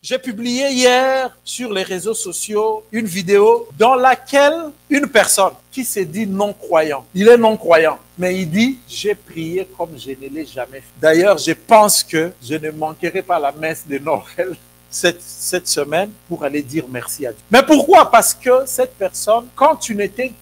J'ai publié hier sur les réseaux sociaux une vidéo dans laquelle une personne qui s'est dit non-croyant, il est non-croyant, mais il dit « j'ai prié comme je ne l'ai jamais fait ». D'ailleurs, je pense que je ne manquerai pas la messe de Noël cette semaine pour aller dire merci à Dieu. Mais pourquoi? Parce que cette personne, quand tu ne t'es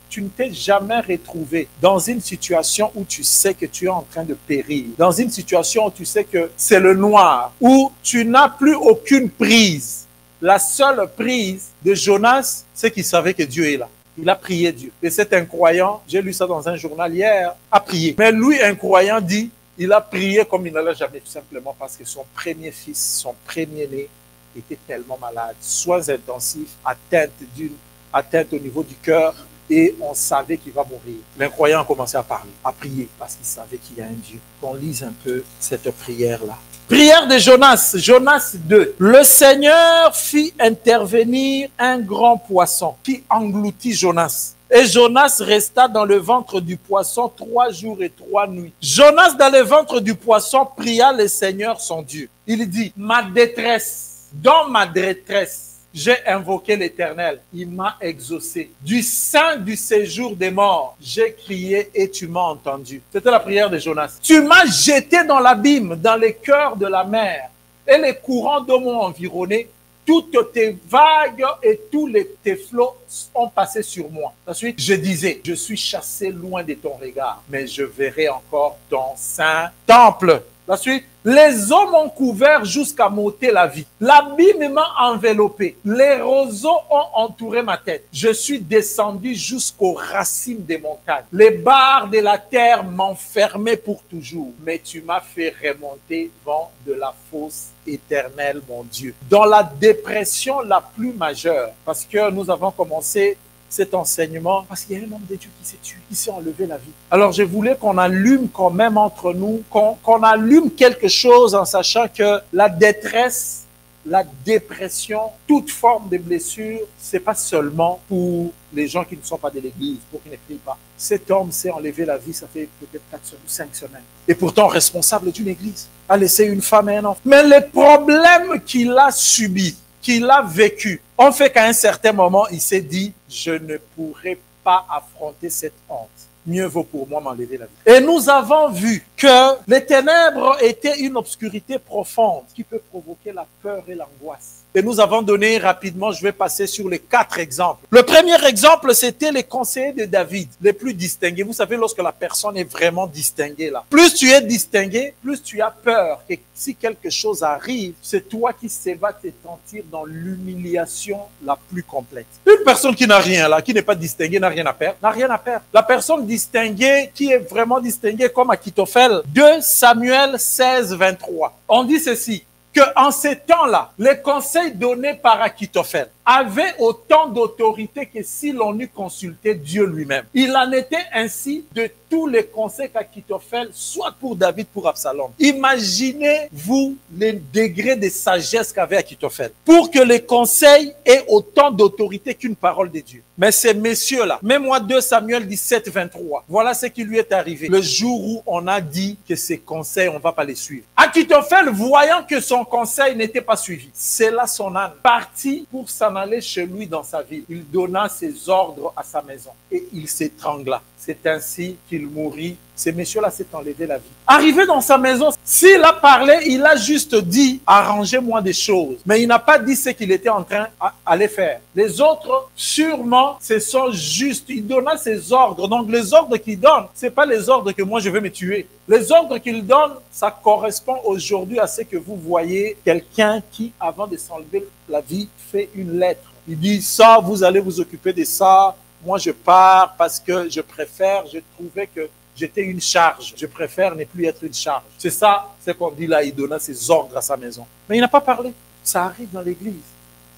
jamais retrouvé dans une situation où tu sais que tu es en train de périr, dans une situation où tu sais que c'est le noir, où tu n'as plus aucune prise. La seule prise de Jonas, c'est qu'il savait que Dieu est là. Il a prié Dieu. Et cet incroyant, j'ai lu ça dans un journal hier, a prié. Mais lui, incroyant, dit, il a prié comme il ne l'a jamais, tout simplement parce que son premier fils, son premier-né, était tellement malade, soins intensifs, atteinte au niveau du cœur, et on savait qu'il va mourir. L'incroyant a commencé à parler, à prier, parce qu'il savait qu'il y a un Dieu. Qu'on lise un peu cette prière-là. Prière de Jonas, Jonas 2. Le Seigneur fit intervenir un grand poisson qui engloutit Jonas. Et Jonas resta dans le ventre du poisson 3 jours et 3 nuits. Jonas, dans le ventre du poisson, pria le Seigneur son Dieu. Il dit, ma détresse, dans ma détresse, j'ai invoqué l'Éternel. Il m'a exaucé. Du sein du séjour des morts, j'ai crié et tu m'as entendu. C'était la prière de Jonas. Tu m'as jeté dans l'abîme, dans les cœurs de la mer, et les courants d'eau m'ont environné. Toutes tes vagues et tous tes flots ont passé sur moi. Ensuite, je disais, je suis chassé loin de ton regard, mais je verrai encore ton saint temple. La suite, les eaux m'ont couvert jusqu'à m'ôter la vie. L'abîme m'a enveloppé. Les roseaux ont entouré ma tête. Je suis descendu jusqu'aux racines des montagnes. Les barres de la terre m'enfermaient pour toujours. Mais tu m'as fait remonter vent de la fosse éternelle, mon Dieu. Dans la dépression la plus majeure, parce que nous avons commencé cet enseignement, parce qu'il y a un homme de Dieu qui s'est tué, qui s'est enlevé la vie. Alors je voulais qu'on allume quand même entre nous, qu'on allume quelque chose en sachant que la détresse, la dépression, toute forme de blessure, c'est pas seulement pour les gens qui ne sont pas de l'église, pour qu'ils ne prient pas. Cet homme s'est enlevé la vie, ça fait peut-être 4 ou 5 semaines. Et pourtant responsable d'une église, a laissé une femme et un enfant. Mais les problèmes qu'il a subis, qu'il a vécu, ont fait qu'à un certain moment, il s'est dit, je ne pourrai pas affronter cette honte. Mieux vaut pour moi m'enlever la vie. Et nous avons vu que les ténèbres étaient une obscurité profonde qui peut provoquer la peur et l'angoisse. Et nous avons donné rapidement, je vais passer sur les 4 exemples. Le premier exemple, c'était les conseillers de David, les plus distingués. Vous savez, lorsque la personne est vraiment distinguée là, plus tu es distingué, plus tu as peur que si quelque chose arrive, c'est toi qui vas te sentir dans l'humiliation la plus complète. Une personne qui n'a rien là, qui n'est pas distinguée, n'a rien à perdre, n'a rien à perdre. La personne distinguée, qui est vraiment distinguée comme Achitophel, 2 Samuel 16, 23. On dit ceci, qu'en ces temps-là, les conseils donnés par Achitophel avaient autant d'autorité que si l'on eût consulté Dieu lui-même. Il en était ainsi de tous les conseils qu'Achitophel, soit pour David, pour Absalom. Imaginez-vous les degrés de sagesse qu'avait Achitophel pour que les conseils aient autant d'autorité qu'une parole de Dieu. Mais ces messieurs-là, mets-moi 2 Samuel 17, 23. Voilà ce qui lui est arrivé. Le jour où on a dit que ces conseils, on ne va pas les suivre. Achitophel, voyant que son conseil n'était pas suivi, c'est là son âne, parti pour s'en aller chez lui dans sa ville. Il donna ses ordres à sa maison et il s'étrangla. C'est ainsi qu'il mourut. Ces messieurs-là s'est enlevé la vie. Arrivé dans sa maison, s'il a parlé, il a juste dit, arrangez-moi des choses. Mais il n'a pas dit ce qu'il était en train d'aller faire. Les autres, sûrement, ce sont juste, il donna ses ordres. Donc les ordres qu'il donne, ce n'est pas les ordres que moi je vais me tuer. Les ordres qu'il donne, ça correspond aujourd'hui à ce que vous voyez, quelqu'un qui, avant de s'enlever la vie, fait une lettre. Il dit, ça, vous allez vous occuper de ça. Moi, je pars parce que je préfère, je trouvais que j'étais une charge. Je préfère ne plus être une charge. C'est ça, c'est qu'on dit là, il donna ses ordres à sa maison. Mais il n'a pas parlé. Ça arrive dans l'église.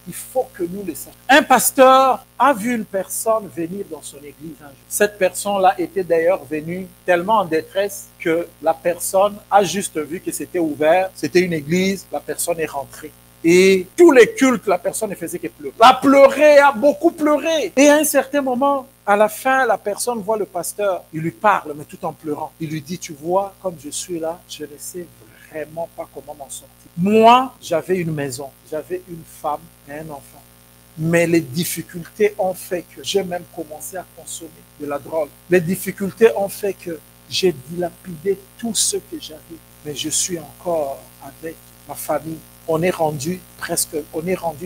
Il faut que nous le sachions. Un pasteur a vu une personne venir dans son église un jour. Cette personne-là était d'ailleurs venue tellement en détresse que la personne a juste vu que c'était ouvert. C'était une église. La personne est rentrée. Et tous les cultes, la personne ne faisait que pleurer. Elle a pleuré, a beaucoup pleuré. Et à un certain moment, à la fin, la personne voit le pasteur. Il lui parle, mais tout en pleurant. Il lui dit, tu vois, comme je suis là, je ne sais vraiment pas comment m'en sortir. Moi, j'avais une maison, j'avais une femme et un enfant. Mais les difficultés ont fait que j'ai même commencé à consommer de la drogue. Les difficultés ont fait que j'ai dilapidé tout ce que j'avais. Mais je suis encore avec ma famille. On est rendu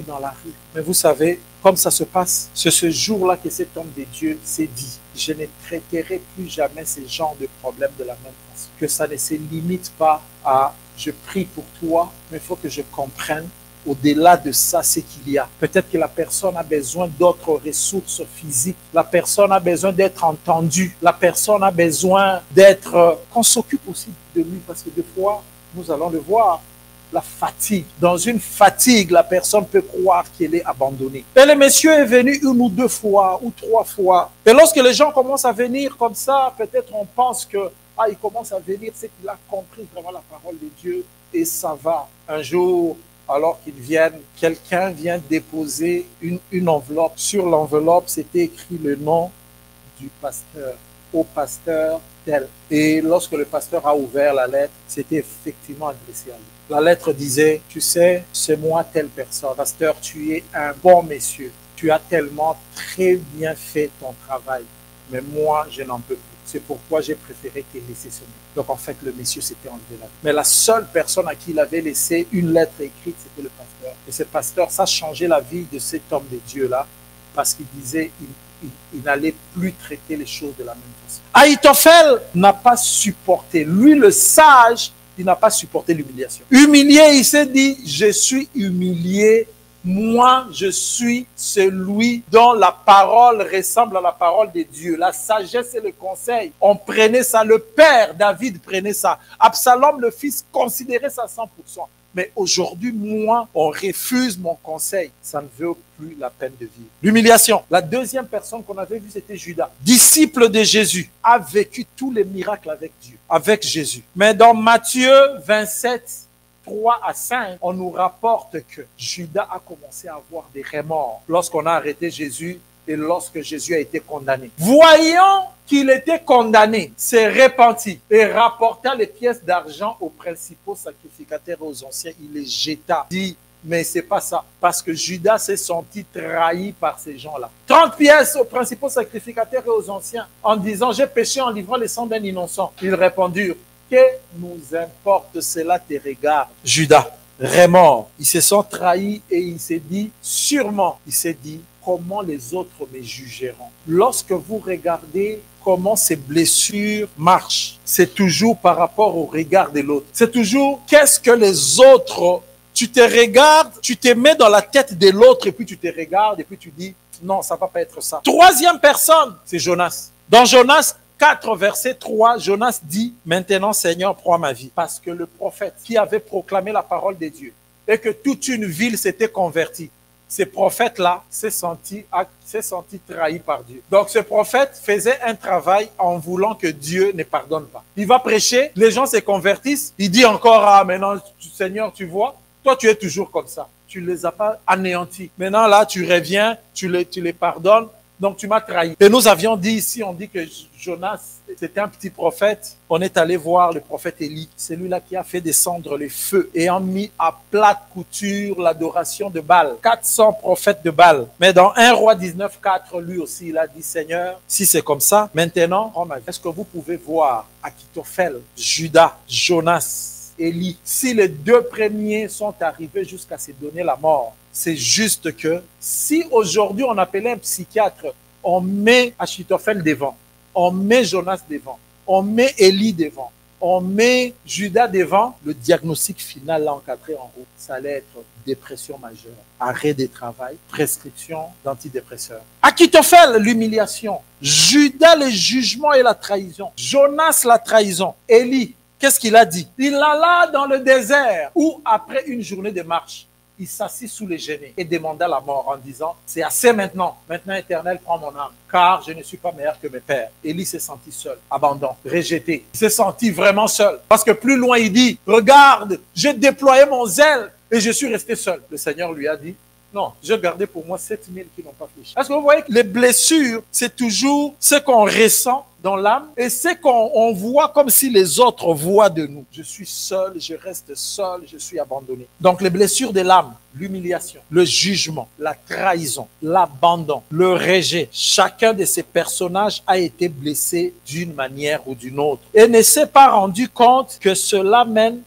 dans la rue. Mais vous savez, comme ça se passe, c'est ce jour-là que cet homme de Dieu s'est dit, je ne traiterai plus jamais ces genres de problèmes de la même façon. Que ça ne se limite pas à je prie pour toi, mais il faut que je comprenne au-delà de ça, c'est qu'il y a. Peut-être que la personne a besoin d'autres ressources physiques. La personne a besoin d'être entendue. La personne a besoin qu'on s'occupe aussi de lui. Parce que des fois, nous allons le voir, la fatigue. Dans une fatigue, la personne peut croire qu'elle est abandonnée. Et le monsieur est venu 1 ou 2 fois ou 3 fois. Et lorsque les gens commencent à venir comme ça, peut-être on pense que il commence à venir, c'est qu'il a compris vraiment la parole de Dieu et ça va. Un jour, alors qu'ils viennent, quelqu'un vient déposer une enveloppe. Sur l'enveloppe, c'était écrit le nom du pasteur, au pasteur tel. Et lorsque le pasteur a ouvert la lettre, c'était effectivement adressé à lui. La lettre disait, tu sais, c'est moi telle personne. Pasteur, tu es un bon monsieur. Tu as tellement très bien fait ton travail. Mais moi, je n'en peux plus. C'est pourquoi j'ai préféré te laisser ce nom. Donc en fait, le monsieur s'était enlevé là. Mais la seule personne à qui il avait laissé une lettre écrite, c'était le pasteur. Et ce pasteur, ça changeait la vie de cet homme de Dieu-là, parce qu'il disait, il n'allait plus traiter les choses de la même façon. Ahitophel n'a pas supporté. Lui, le sage, il n'a pas supporté l'humiliation. Humilié, il s'est dit, je suis humilié. Moi, je suis celui dont la parole ressemble à la parole de Dieu. La sagesse et le conseil, on prenait ça. Le père David prenait ça. Absalom, le fils, considérait ça 100%. Mais aujourd'hui, moi, on refuse mon conseil. Ça ne vaut plus la peine de vivre. L'humiliation. La deuxième personne qu'on avait vue, c'était Judas. Disciple de Jésus, a vécu tous les miracles avec Dieu, avec Jésus. Mais dans Matthieu 27, 3 à 5, on nous rapporte que Judas a commencé à avoir des remords lorsqu'on a arrêté Jésus et lorsque Jésus a été condamné. Voyant qu'il était condamné, s'est repenti et rapporta les pièces d'argent aux principaux sacrificateurs et aux anciens. Il les jeta. Dit, mais c'est pas ça. Parce que Judas s'est senti trahi par ces gens-là. 30 pièces aux principaux sacrificateurs et aux anciens en disant, j'ai péché en livrant les sangs d'un innocent. Ils répondirent, que nous importe, cela te regarde. Judas, remords, ils se sont trahis et il s'est dit, sûrement, il s'est dit, comment les autres me jugeront. Lorsque vous regardez comment ces blessures marchent, c'est toujours par rapport au regard de l'autre. C'est toujours, qu'est-ce que les autres, tu te regardes, tu te mets dans la tête de l'autre et puis tu te regardes et puis tu dis, non, ça ne va pas être ça. Troisième personne, c'est Jonas. Dans Jonas 4, verset 3, Jonas dit, maintenant Seigneur, prends ma vie. Parce que le prophète qui avait proclamé la parole de Dieu et que toute une ville s'était convertie, ce prophète-là s'est senti trahi par Dieu. Donc ce prophète faisait un travail en voulant que Dieu ne pardonne pas. Il va prêcher, les gens se convertissent, il dit encore, ah maintenant Seigneur, tu vois, toi tu es toujours comme ça. Tu ne les as pas anéantis. Maintenant là, tu reviens, tu les pardonnes. Donc tu m'as trahi. Et nous avions dit ici, on dit que Jonas, c'était un petit prophète. On est allé voir le prophète Élie, celui-là qui a fait descendre les feux et a mis à plate couture l'adoration de Baal. 400 prophètes de Baal. Mais dans 1 Roi 19, 4, lui aussi, il a dit, Seigneur, si c'est comme ça, maintenant, est-ce que vous pouvez voir Ahitophel, Judas, Jonas, Élie, si les 2 premiers sont arrivés jusqu'à se donner la mort, c'est juste que si aujourd'hui on appelait un psychiatre, on met Ahitophel devant, on met Jonas devant, on met Élie devant, on met Judas devant, le diagnostic final là encadré en route, ça allait être dépression majeure, arrêt de travail, prescription d'antidépresseurs. Ahitophel, l'humiliation. Judas, le jugement et la trahison. Jonas, la trahison. Élie, qu'est-ce qu'il a dit? Il alla dans le désert où après une journée de marche, il s'assit sous les genêts et demanda la mort en disant, c'est assez maintenant. Maintenant, Éternel, prends mon âme, car je ne suis pas meilleur que mes pères. Élie s'est senti seul, abandon, rejeté. Il s'est senti vraiment seul. Parce que plus loin, il dit, regarde, j'ai déployé mon zèle et je suis resté seul. Le Seigneur lui a dit, non, j'ai gardé pour moi 7000 qui n'ont pas fléchi. Est-ce que vous voyez que les blessures, c'est toujours ce qu'on ressent dans l'âme et c'est qu'on voit comme si les autres voient de nous. Je suis seul, je reste seul, je suis abandonné. Donc les blessures de l'âme, l'humiliation, le jugement, la trahison, l'abandon, le rejet. Chacun de ces personnages a été blessé d'une manière ou d'une autre et ne s'est pas rendu compte que cela mène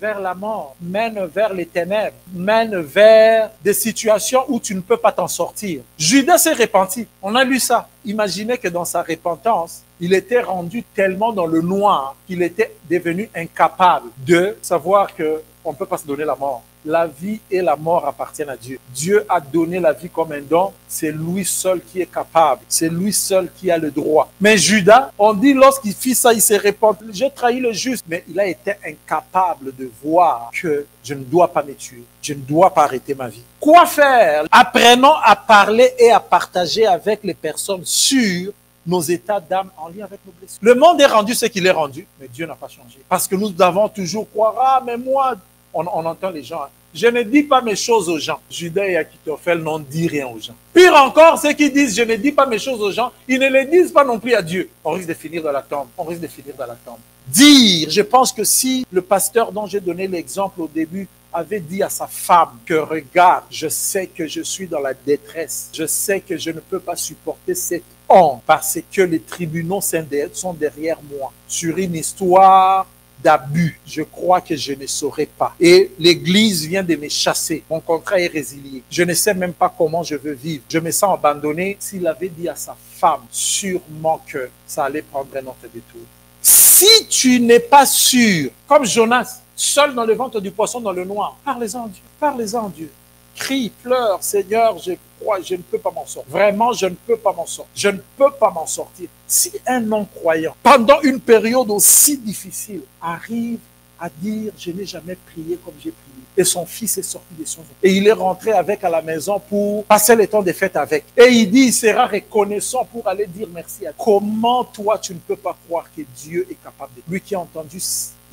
vers la mort, mène vers les ténèbres, mène vers des situations où tu ne peux pas t'en sortir. Judas s'est repenti. On a lu ça. Imaginez que dans sa repentance, il était rendu tellement dans le noir qu'il était devenu incapable de savoir qu'on ne peut pas se donner la mort. La vie et la mort appartiennent à Dieu. Dieu a donné la vie comme un don. C'est lui seul qui est capable. C'est lui seul qui a le droit. Mais Judas, on dit lorsqu'il fit ça, il s'est repenti. J'ai trahi le juste. Mais il a été incapable de voir que je ne dois pas me tuer. Je ne dois pas arrêter ma vie. Quoi faire? Apprenons à parler et à partager avec les personnes sur nos états d'âme en lien avec nos blessures. Le monde est rendu ce qu'il est rendu, mais Dieu n'a pas changé. Parce que nous devons toujours croire, ah, mais moi, on entend les gens. Hein. Je ne dis pas mes choses aux gens. Judas et Achitophel n'ont dit rien aux gens. Pire encore, ceux qui disent je ne dis pas mes choses aux gens, ils ne les disent pas non plus à Dieu. On risque de finir dans la tombe. On risque de finir dans la tombe. Dire, je pense que si le pasteur dont j'ai donné l'exemple au début avait dit à sa femme que regarde, je sais que je suis dans la détresse. Je sais que je ne peux pas supporter cette honte parce que les tribunaux sont derrière moi sur une histoire d'abus. Je crois que je ne saurais pas. Et l'église vient de me chasser. Mon contrat est résilié. Je ne sais même pas comment je veux vivre. Je me sens abandonné. S'il avait dit à sa femme, sûrement que ça allait prendre un autre détour. Si tu n'es pas sûr, comme Jonas, seul dans le ventre du poisson dans le noir, parlez-en à Dieu. Parlez-en à Dieu. Crie, pleure, Seigneur, je crois, je ne peux pas m'en sortir. Vraiment, je ne peux pas m'en sortir. Je ne peux pas m'en sortir. Si un non-croyant, pendant une période aussi difficile, arrive à dire, je n'ai jamais prié comme j'ai prié, et son fils est sorti de son ventre, et il est rentré avec à la maison pour passer le temps des fêtes avec, et il dit, il sera reconnaissant pour aller dire merci à Dieu. Comment toi, tu ne peux pas croire que Dieu est capable de... Lui qui a entendu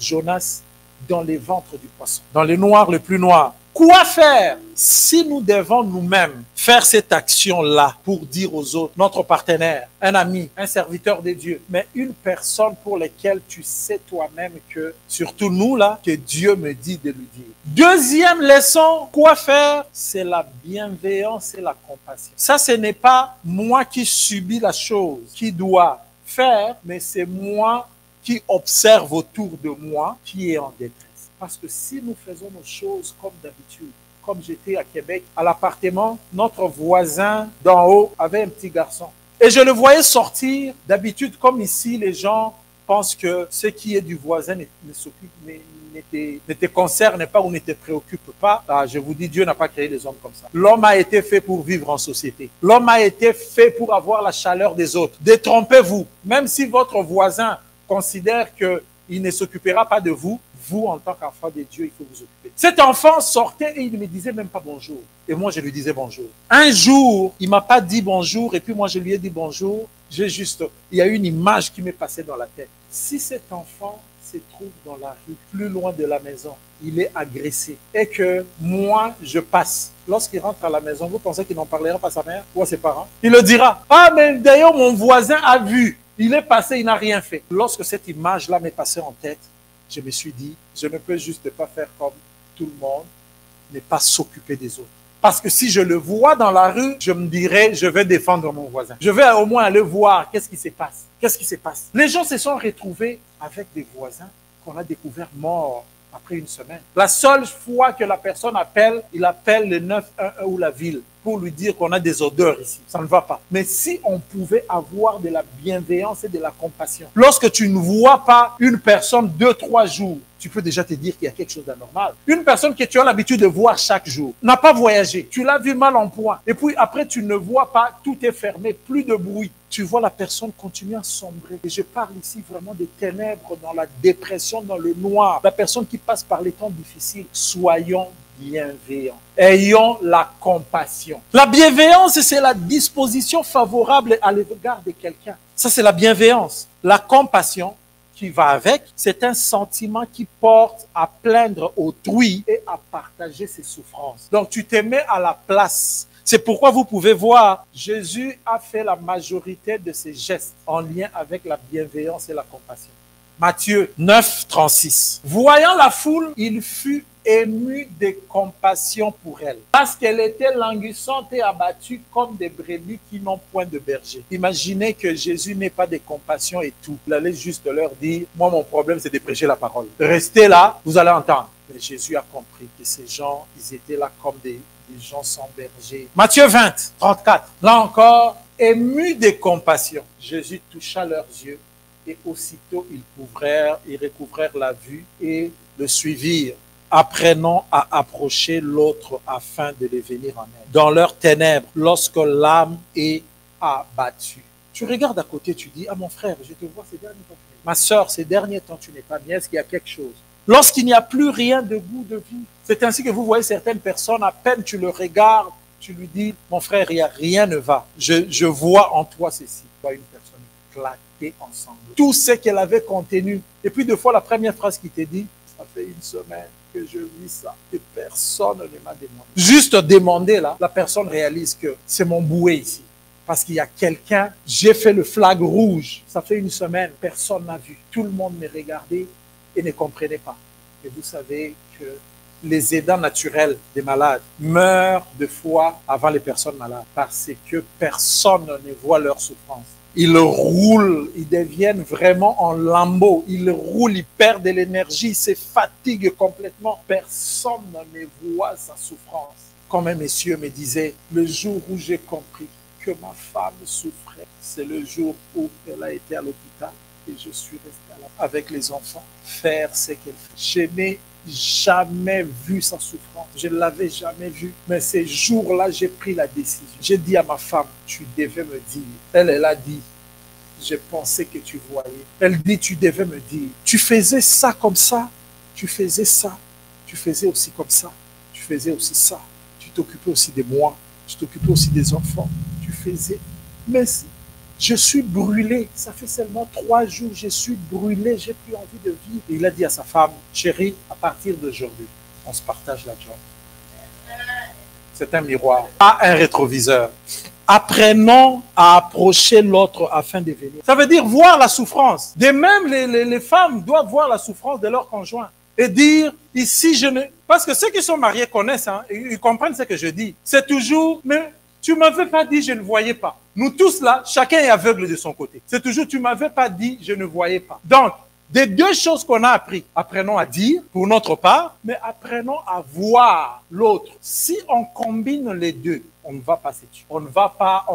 Jonas dans les ventres du poisson, dans le noir le plus noir. Quoi faire si nous devons nous-mêmes faire cette action-là pour dire aux autres, notre partenaire, un ami, un serviteur de Dieu, mais une personne pour laquelle tu sais toi-même que, surtout nous là, que Dieu me dit de lui dire. Deuxième leçon, quoi faire? C'est la bienveillance et la compassion. Ça, ce n'est pas moi qui subis la chose, qui dois faire, mais c'est moi qui observe autour de moi, qui est en détresse. Parce que si nous faisons nos choses comme d'habitude, comme j'étais à Québec, à l'appartement, notre voisin d'en haut avait un petit garçon. Et je le voyais sortir, d'habitude, comme ici, les gens pensent que ce qui est du voisin ne te concerne pas ou ne te préoccupe pas. Ah, je vous dis, Dieu n'a pas créé les hommes comme ça. L'homme a été fait pour vivre en société. L'homme a été fait pour avoir la chaleur des autres. Détrompez-vous, même si votre voisin considère qu'il ne s'occupera pas de vous, vous, en tant qu'enfant de Dieu, il faut vous occuper. Cet enfant sortait et il ne me disait même pas bonjour. Et moi, je lui disais bonjour. Un jour, il ne m'a pas dit bonjour et puis moi, je lui ai dit bonjour. Il y a une image qui m'est passée dans la tête. Si cet enfant se trouve dans la rue, plus loin de la maison, il est agressé et que moi, je passe. Lorsqu'il rentre à la maison, vous pensez qu'il n'en parlera pas à sa mère ou à ses parents? Il le dira. Ah, mais d'ailleurs, mon voisin a vu. Il est passé, il n'a rien fait. Lorsque cette image-là m'est passée en tête, je me suis dit, je ne peux juste pas faire comme tout le monde, ne pas s'occuper des autres. Parce que si je le vois dans la rue, je me dirais, je vais défendre mon voisin. Je vais au moins aller voir qu'est-ce qui se passe. Qu'est-ce qui se passe? Les gens se sont retrouvés avec des voisins qu'on a découverts morts après une semaine. La seule fois que la personne appelle, il appelle le 911 ou la ville pour lui dire qu'on a des odeurs ici. Ça ne va pas. Mais si on pouvait avoir de la bienveillance et de la compassion, lorsque tu ne vois pas une personne 2-3 jours, tu peux déjà te dire qu'il y a quelque chose d'anormal. Une personne que tu as l'habitude de voir chaque jour, n'a pas voyagé, tu l'as vu mal en point, et puis après tu ne vois pas, tout est fermé, plus de bruit. Tu vois la personne continuer à sombrer. Et je parle ici vraiment des ténèbres, dans la dépression, dans le noir. La personne qui passe par les temps difficiles. Soyons bienveillants. Ayons la compassion. La bienveillance, c'est la disposition favorable à l'égard de quelqu'un. Ça, c'est la bienveillance. La compassion qui va avec, c'est un sentiment qui porte à plaindre autrui et à partager ses souffrances. Donc, tu te mets à la place. C'est pourquoi vous pouvez voir, Jésus a fait la majorité de ses gestes en lien avec la bienveillance et la compassion. Matthieu 9, 36. Voyant la foule, il fut ému de compassion pour elle, parce qu'elle était languissante et abattue comme des brebis qui n'ont point de berger. Imaginez que Jésus n'ait pas de compassion et tout. Il allait juste leur dire, moi mon problème c'est de prêcher la parole. Restez là, vous allez entendre. Mais Jésus a compris que ces gens, ils étaient là comme des gens sans berger. Matthieu 20, 34. Là encore, ému de compassion, Jésus toucha leurs yeux et aussitôt ils recouvrèrent la vue et le suivirent, apprenant à approcher l'autre afin de les venir en aide. Dans leurs ténèbres, lorsque l'âme est abattue. Tu regardes à côté, tu dis, ah mon frère, je te vois ces derniers temps. Ma soeur, ces derniers temps, tu n'es pas bien, est-ce qu'il y a quelque chose? Lorsqu'il n'y a plus rien de goût de vie, c'est ainsi que vous voyez certaines personnes, à peine tu le regardes, tu lui dis, mon frère, il y a rien ne va. Je vois en toi ceci. Tu vois une personne claquée ensemble. Tout ce qu'elle avait contenu. Et puis, deux fois, la première phrase qu'il te dit, ça fait une semaine que je vis ça et personne ne m'a demandé. Juste demander là, la personne réalise que c'est mon bouet ici. Parce qu'il y a quelqu'un, j'ai fait le flag rouge. Ça fait une semaine, personne n'a vu. Tout le monde me regardait et ne comprenait pas. Et vous savez que les aidants naturels des malades meurent de fois avant les personnes malades parce que personne ne voit leur souffrance. Ils roulent, ils deviennent vraiment en lambeaux. Ils roulent, ils perdent de l'énergie, ils se fatiguent complètement. Personne ne voit sa souffrance. Comme un monsieur me disait, le jour où j'ai compris que ma femme souffrait, c'est le jour où elle a été à l'hôpital et je suis resté là avec les enfants, faire ce qu'elle fait. Je n'ai jamais vu sa souffrance. Je ne l'avais jamais vue. Mais ces jours-là, j'ai pris la décision. J'ai dit à ma femme, tu devais me dire. Elle a dit, je pensais que tu voyais. Elle dit, tu devais me dire. Tu faisais ça comme ça. Tu faisais ça. Tu faisais aussi comme ça. Tu faisais aussi ça. Tu t'occupais aussi de moi. Tu t'occupais aussi des enfants. Tu faisais. Mais je suis brûlé. Ça fait seulement 3 jours. Je suis brûlé. J'ai plus envie de vivre. Et il a dit à sa femme, chérie, à partir d'aujourd'hui, on se partage la job. C'est un miroir, pas un rétroviseur. Apprenons à approcher l'autre afin de venir. Ça veut dire voir la souffrance. De même, les femmes doivent voir la souffrance de leur conjoint. Et dire, ici, je ne... Parce que ceux qui sont mariés connaissent, hein, ils comprennent ce que je dis. C'est toujours, mais tu ne m'avais pas dit, je ne voyais pas. Nous tous là, chacun est aveugle de son côté. C'est toujours, tu ne m'avais pas dit, je ne voyais pas. Donc, des 2 choses qu'on a appris, apprenons à dire pour notre part, mais apprenons à voir l'autre. Si on combine les deux, on ne va pas se tuer. On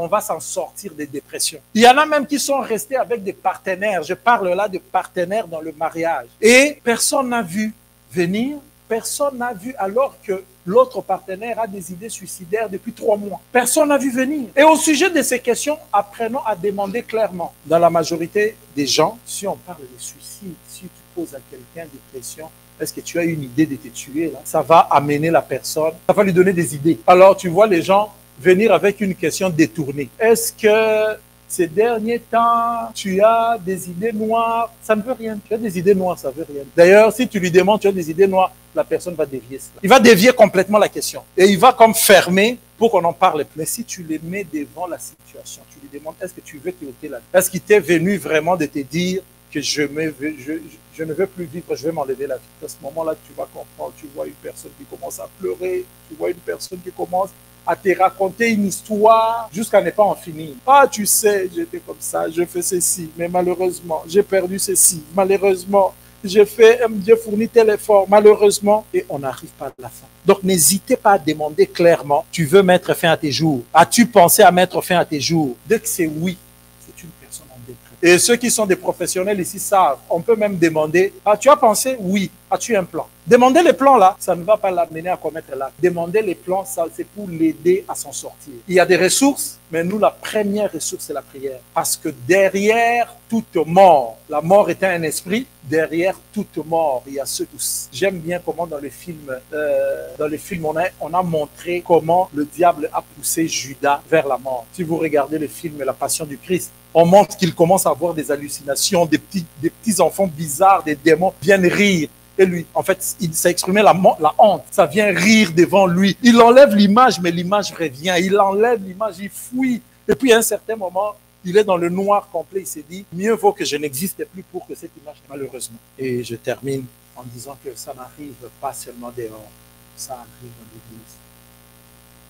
va s'en sortir des dépressions. Il y en a même qui sont restés avec des partenaires. Je parle là de partenaires dans le mariage. Et personne n'a vu venir, personne n'a vu alors que l'autre partenaire a des idées suicidaires depuis 3 mois. Personne n'a vu venir. Et au sujet de ces questions, apprenons à demander clairement. Dans la majorité des gens, si on parle de suicide, si tu poses à quelqu'un des questions, est-ce que tu as une idée de te tuer là? Ça va amener la personne, ça va lui donner des idées. Alors tu vois les gens venir avec une question détournée. Est-ce que ces derniers temps, tu as des idées noires? Ça ne veut rien. Tu as des idées noires, ça ne veut rien. D'ailleurs, si tu lui demandes, tu as des idées noires, la personne va dévier cela. Il va dévier complètement la question. Et il va comme fermer pour qu'on en parle. Mais si tu les mets devant la situation, tu lui demandes, est-ce que tu veux te ôter la vie? Est-ce qu'il t'est venu vraiment de te dire que je ne veux plus vivre, je vais m'enlever la vie? À ce moment-là, tu vas comprendre, tu vois une personne qui commence à pleurer, tu vois une personne qui commence à te raconter une histoire jusqu'à ne pas en finir. Ah, tu sais, j'étais comme ça, je fais ceci, mais malheureusement, j'ai perdu ceci. Malheureusement, j'ai fourni tel effort, malheureusement, et on n'arrive pas à la fin. Donc, n'hésitez pas à demander clairement, tu veux mettre fin à tes jours? As-tu pensé à mettre fin à tes jours? Dès que c'est oui, c'est une personne en détresse. Et ceux qui sont des professionnels ici savent, on peut même demander, ah, tu as pensé? Oui. As-tu un plan? Demander les plans là, ça ne va pas l'amener à commettre l'acte. Demander les plans, ça c'est pour l'aider à s'en sortir. Il y a des ressources, mais nous, la première ressource, c'est la prière. Parce que derrière toute mort, la mort étant un esprit, derrière toute mort, il y a ceux tous. J'aime bien comment dans le film, on a montré comment le diable a poussé Judas vers la mort. Si vous regardez le film La Passion du Christ, on montre qu'il commence à avoir des hallucinations, des petits enfants bizarres, des démons viennent rire. Et lui, en fait, il s'est exprimé la honte. Ça vient rire devant lui. Il enlève l'image, mais l'image revient. Il enlève l'image, il fuit. Et puis à un certain moment, il est dans le noir complet. Il s'est dit, mieux vaut que je n'existe plus pour que cette image, malheureusement. Et je termine en disant que ça n'arrive pas seulement dehors, ça arrive dans l'Église.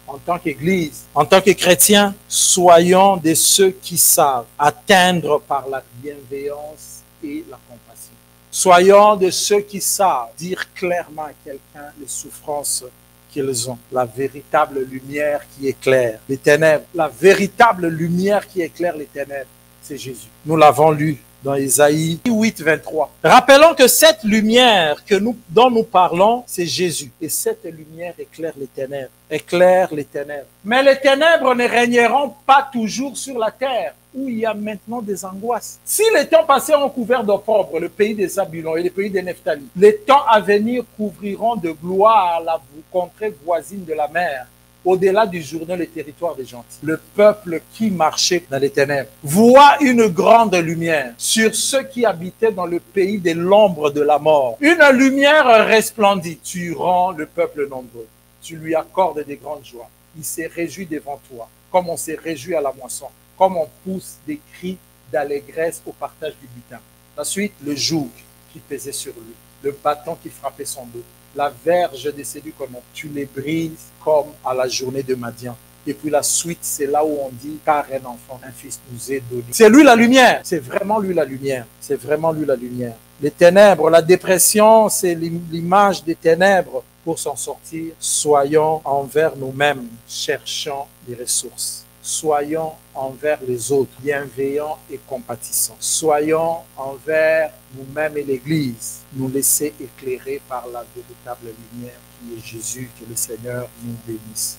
En tant qu'Église, en tant que chrétiens, soyons de ceux qui savent atteindre par la bienveillance et la compassion. Soyons de ceux qui savent dire clairement à quelqu'un les souffrances qu'ils ont. La véritable lumière qui éclaire les ténèbres. La véritable lumière qui éclaire les ténèbres, c'est Jésus. Nous l'avons lu dans Isaïe 8, 23. Rappelons que cette lumière dont nous parlons, c'est Jésus. Et cette lumière éclaire les ténèbres. Éclaire les ténèbres. Mais les ténèbres ne régneront pas toujours sur la terre, où il y a maintenant des angoisses. Si les temps passés ont couvert d'opprobre le pays des Zabulons et le pays des Nephtali, les temps à venir couvriront de gloire la contrée voisine de la mer, au-delà du Jourdain, les territoires des gentils. Le peuple qui marchait dans les ténèbres voit une grande lumière sur ceux qui habitaient dans le pays de l'ombre de la mort. Une lumière resplendit. Tu rends le peuple nombreux. Tu lui accordes des grandes joies. Il s'est réjoui devant toi, comme on s'est réjoui à la moisson, comme on pousse des cris d'allégresse au partage du butin. Ensuite, le joug qui pesait sur lui, le bâton qui frappait son dos, la verge de ses comme tu les brises comme à la journée de Madian. Et puis la suite, c'est là où on dit, car un enfant, un fils nous est donné. C'est lui la lumière. C'est vraiment lui la lumière. C'est vraiment lui la lumière. Les ténèbres, la dépression, c'est l'image des ténèbres. Pour s'en sortir, soyons envers nous-mêmes, cherchons les ressources. Soyons envers les autres, bienveillants et compatissants. Soyons envers nous-mêmes et l'Église, nous laisser éclairer par la véritable lumière qui est Jésus. Que le Seigneur nous bénisse.